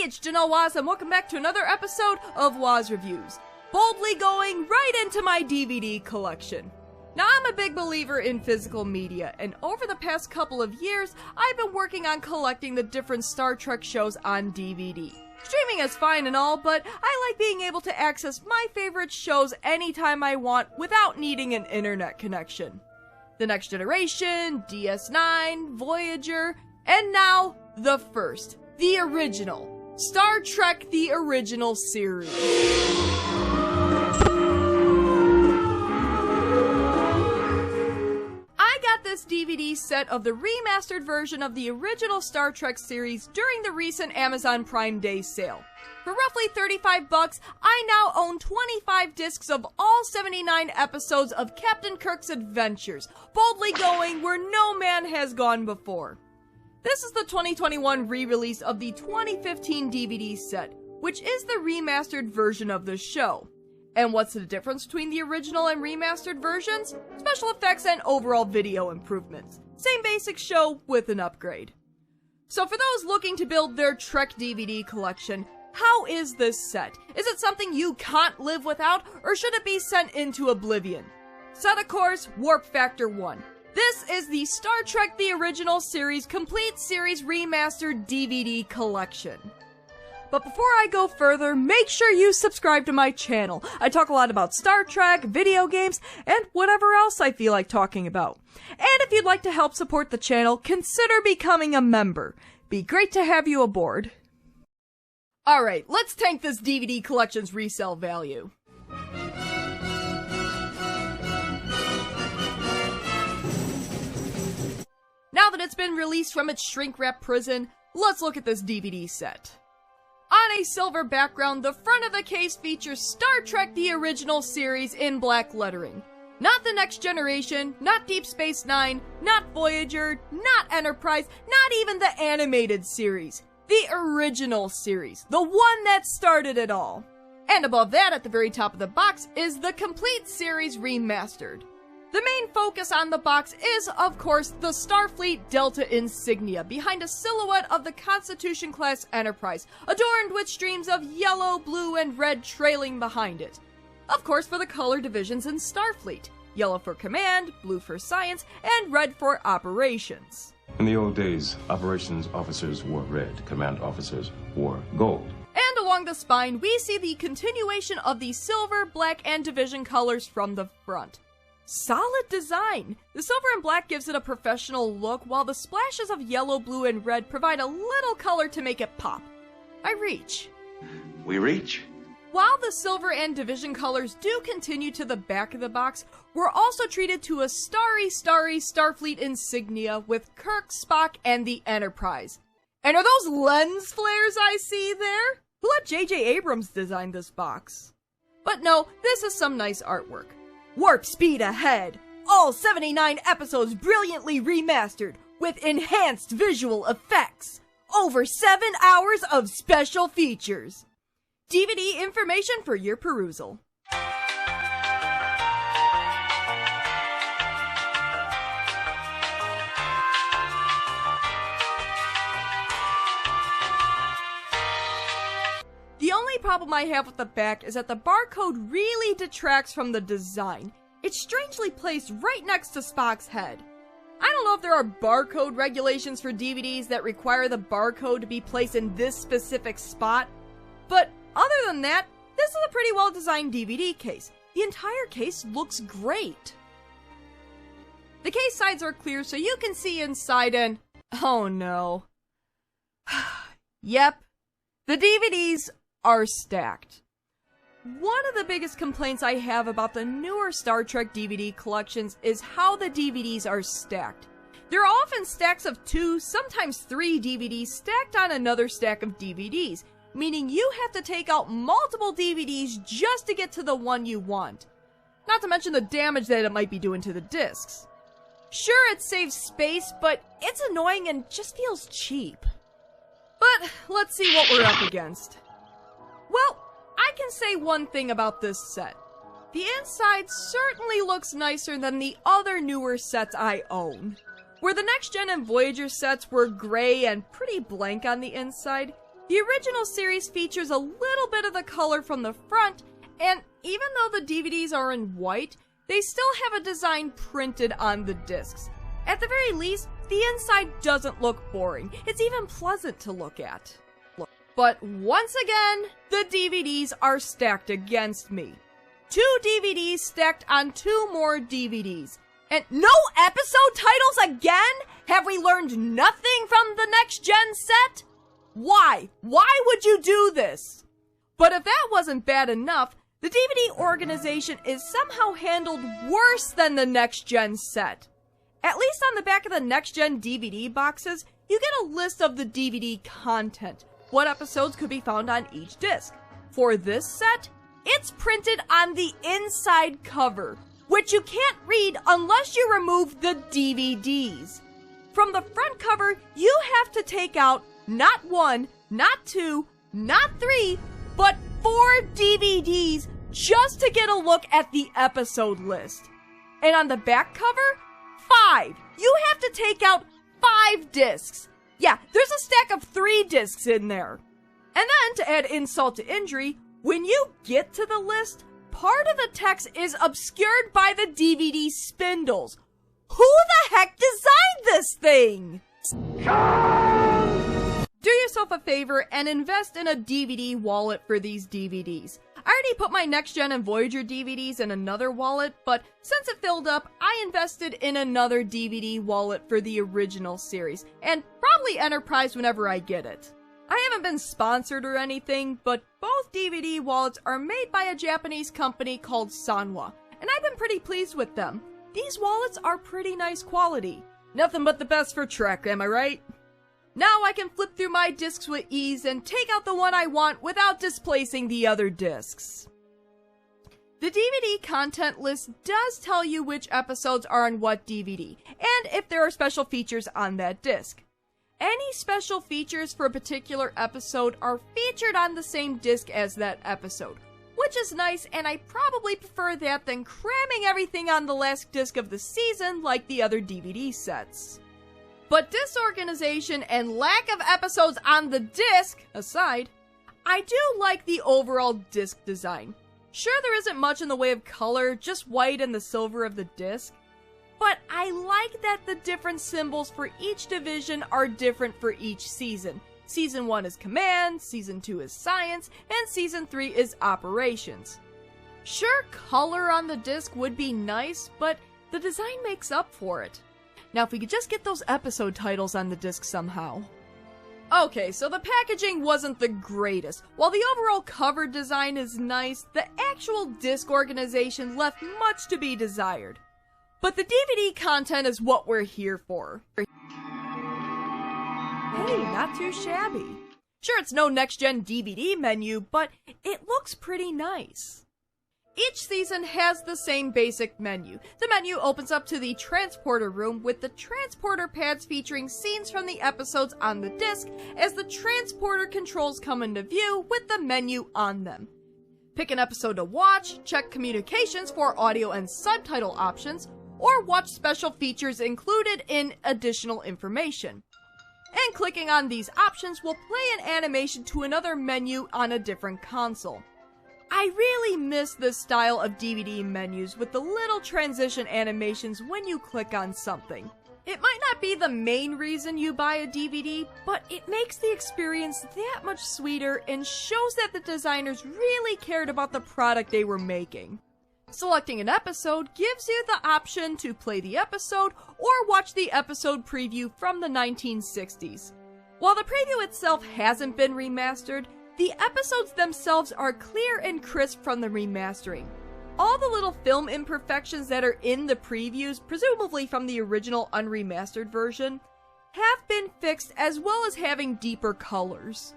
it's Janelle Waz, and welcome back to another episode of Waz Reviews. Boldly going right into my DVD collection. Now, I'm a big believer in physical media, and over the past couple of years, I've been working on collecting the different Star Trek shows on DVD. Streaming is fine and all, but I like being able to access my favorite shows anytime I want without needing an internet connection. The Next Generation, DS9, Voyager, and now, the first. The original. Star Trek The Original Series. I got this DVD set of the remastered version of the original Star Trek series during the recent Amazon Prime Day sale. For roughly $35, I now own 25 discs of all 79 episodes of Captain Kirk's adventures, boldly going where no man has gone before. This is the 2021 re-release of the 2015 DVD set, which is the remastered version of the show. And what's the difference between the original and remastered versions? Special effects and overall video improvements. Same basic show with an upgrade. So for those looking to build their Trek DVD collection, how is this set? Is it something you can't live without, or should it be sent into oblivion? Set of course, Warp Factor 1. This is the Star Trek The Original Series Complete Series Remastered DVD Collection. But before I go further, make sure you subscribe to my channel. I talk a lot about Star Trek, video games, and whatever else I feel like talking about. And if you'd like to help support the channel, consider becoming a member. Be great to have you aboard. Alright, let's tank this DVD collection's resale value. Now that it's been released from its shrink-wrap prison, let's look at this DVD set. On a silver background, the front of the case features Star Trek The Original Series in black lettering. Not The Next Generation, not Deep Space Nine, not Voyager, not Enterprise, not even the animated series. The original series, the one that started it all. And above that, at the very top of the box, is the Complete Series Remastered. The main focus on the box is, of course, the Starfleet Delta insignia behind a silhouette of the Constitution-class Enterprise, adorned with streams of yellow, blue, and red trailing behind it. Of course, for the color divisions in Starfleet. Yellow for Command, blue for Science, and red for Operations. In the old days, operations officers wore red, command officers wore gold. And along the spine, we see the continuation of the silver, black, and division colors from the front. Solid design! The silver and black gives it a professional look, while the splashes of yellow, blue, and red provide a little color to make it pop. I reach. We reach. While the silver and division colors do continue to the back of the box, we're also treated to a starry Starfleet insignia with Kirk, Spock, and the Enterprise. And are those lens flares I see there? Who let J.J. Abrams design this box? But no, this is some nice artwork. Warp speed ahead! All 79 episodes brilliantly remastered with enhanced visual effects. Over 7 hours of special features. DVD information for your perusal. The only problem I have with the back is that the barcode really detracts from the design. It's strangely placed right next to Spock's head. I don't know if there are barcode regulations for DVDs that require the barcode to be placed in this specific spot, but other than that, this is a pretty well designed DVD case. The entire case looks great. The case sides are clear so you can see inside and... oh no. Yep, the DVDs are stacked. One of the biggest complaints I have about the newer Star Trek DVD collections is how the DVDs are stacked. There are often stacks of 2, sometimes 3 DVDs stacked on another stack of DVDs, meaning you have to take out multiple DVDs just to get to the one you want. Not to mention the damage that it might be doing to the discs. Sure, it saves space, but it's annoying and just feels cheap. But let's see what we're up against. Well, I can say one thing about this set. The inside certainly looks nicer than the other newer sets I own. Where the Next Gen and Voyager sets were gray and pretty blank on the inside, The original series features a little bit of the color from the front, and even though the DVDs are in white, they still have a design printed on the discs. At the very least, the inside doesn't look boring. It's even pleasant to look at. But once again, the DVDs are stacked against me. 2 DVDs stacked on 2 more DVDs. And no episode titles again? Have we learned nothing from the next-gen set? Why? Why would you do this? But if that wasn't bad enough, the DVD organization is somehow handled worse than the next-gen set. At least on the back of the next-gen DVD boxes, you get a list of the DVD content, what episodes could be found on each disc. For this set, it's printed on the inside cover, which you can't read unless you remove the DVDs. From the front cover, you have to take out not 1, not 2, not 3, but 4 DVDs just to get a look at the episode list. And on the back cover, 5. You have to take out 5 discs. Yeah, there's a stack of 3 discs in there. And then, to add insult to injury, when you get to the list, part of the text is obscured by the DVD spindles. Who the heck designed this thing? Do yourself a favor and invest in a DVD wallet for these DVDs. I already put my Next Gen and Voyager DVDs in another wallet, but since it filled up, I invested in another DVD wallet for the original series, and probably Enterprise whenever I get it. I haven't been sponsored or anything, but both DVD wallets are made by a Japanese company called Sanwa, and I've been pretty pleased with them. These wallets are pretty nice quality. Nothing but the best for Trek, am I right? Now I can flip through my discs with ease and take out the one I want without displacing the other discs. The DVD content list does tell you which episodes are on what DVD, and if there are special features on that disc. Any special features for a particular episode are featured on the same disc as that episode, which is nice, and I probably prefer that than cramming everything on the last disc of the season like the other DVD sets. But disorganization and lack of episodes on the disc aside, I do like the overall disc design. Sure, there isn't much in the way of color, just white and the silver of the disc, but I like that the different symbols for each division are different for each season. Season 1 is Command, Season 2 is Science, and Season 3 is Operations. Sure, color on the disc would be nice, but the design makes up for it. Now, if we could just get those episode titles on the disc somehow. Okay, so the packaging wasn't the greatest. While the overall cover design is nice, the actual disc organization left much to be desired. But the DVD content is what we're here for. Hey, not too shabby. Sure, it's no next-gen DVD menu, but it looks pretty nice. Each season has the same basic menu. The menu opens up to the transporter room with the transporter pads featuring scenes from the episodes on the disc as the transporter controls come into view with the menu on them. Pick an episode to watch, check communications for audio and subtitle options, or watch special features included in additional information. And clicking on these options will play an animation to another menu on a different console. I really miss this style of DVD menus with the little transition animations when you click on something. It might not be the main reason you buy a DVD, but it makes the experience that much sweeter and shows that the designers really cared about the product they were making. Selecting an episode gives you the option to play the episode or watch the episode preview from the 1960s. While the preview itself hasn't been remastered, the episodes themselves are clear and crisp from the remastering. All the little film imperfections that are in the previews, presumably from the original unremastered version, have been fixed, as well as having deeper colors.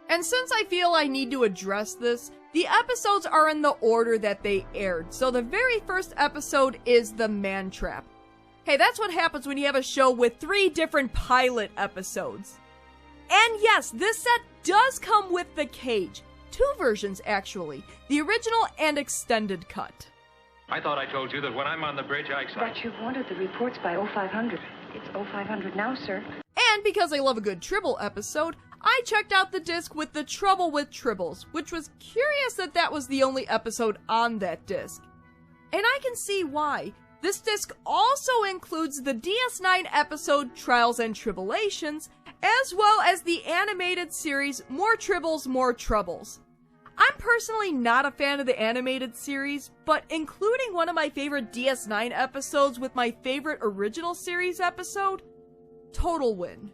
And since I feel I need to address this, the episodes are in the order that they aired, so the very first episode is The Man Trap. Hey, that's what happens when you have a show with 3 different pilot episodes. And yes, this set does come with the cage. 2 versions, actually. The original and extended cut. I thought I told you that when I'm on the bridge, I... That you wanted the reports by 0500. It's 0500 now, sir. And because I love a good Tribble episode, I checked out the disc with the Trouble with Tribbles, which was curious that that was the only episode on that disc. And I can see why. This disc also includes the DS9 episode Trials and Tribble-ations, as well as the animated series More Tribbles, More Troubles. I'm personally not a fan of the animated series, but including one of my favorite DS9 episodes with my favorite original series episode, total win.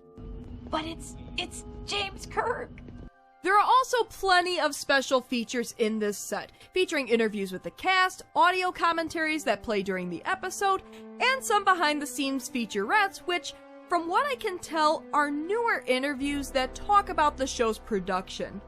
But it's James Kirk. There are also plenty of special features in this set, featuring interviews with the cast, audio commentaries that play during the episode, and some behind-the-scenes featurettes, which, from what I can tell, are newer interviews that talk about the show's production.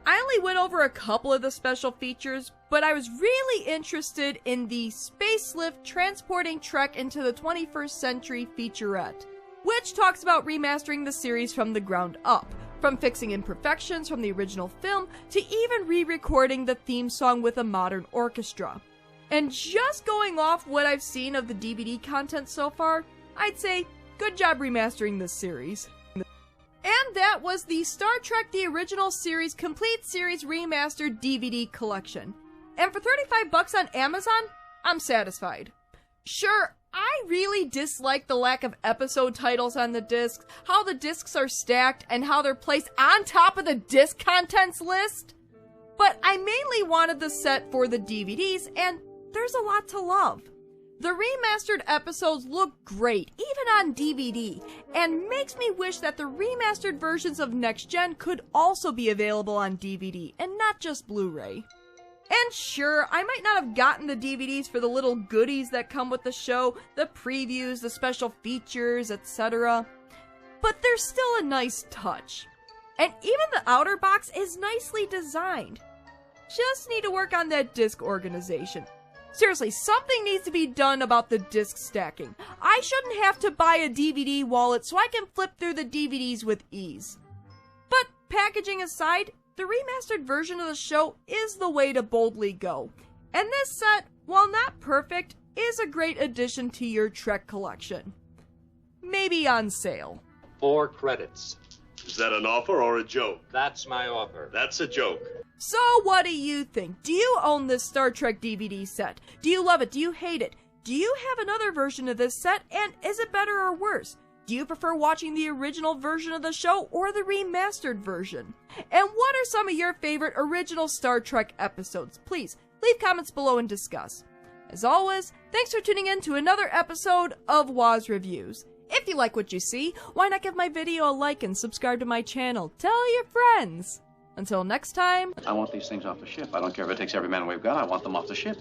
I only went over a couple of the special features, but I was really interested in the Space Lift Transporting Trek into the 21st Century featurette, which talks about remastering the series from the ground up, from fixing imperfections from the original film to even re-recording the theme song with a modern orchestra. And just going off what I've seen of the DVD content so far, I'd say good job remastering this series. And that was the Star Trek The Original Series Complete Series Remastered DVD Collection. And for $35 on Amazon, I'm satisfied. Sure, I really dislike the lack of episode titles on the discs, how the discs are stacked, and how they're placed on top of the disc contents list. But I mainly wanted the set for the DVDs, and there's a lot to love. The remastered episodes look great, even on DVD, and makes me wish that the remastered versions of Next Gen could also be available on DVD, and not just Blu-ray. And sure, I might not have gotten the DVDs for the little goodies that come with the show, the previews, the special features, etc. But they're still a nice touch. And even the outer box is nicely designed. Just need to work on that disc organization. Seriously, something needs to be done about the disc stacking. I shouldn't have to buy a DVD wallet so I can flip through the DVDs with ease. But packaging aside, the remastered version of the show is the way to boldly go. And this set, while not perfect, is a great addition to your Trek collection. Maybe on sale. 4 credits. Is that an offer or a joke? That's my offer. That's a joke. So what do you think? Do you own this Star Trek DVD set? Do you love it? Do you hate it? Do you have another version of this set, and is it better or worse? Do you prefer watching the original version of the show or the remastered version? And what are some of your favorite original Star Trek episodes? Please, leave comments below and discuss. As always, thanks for tuning in to another episode of Waz Reviews. If you like what you see, why not give my video a like and subscribe to my channel? Tell your friends! Until next time... I want these things off the ship. I don't care if it takes every man we've got. I want them off the ship.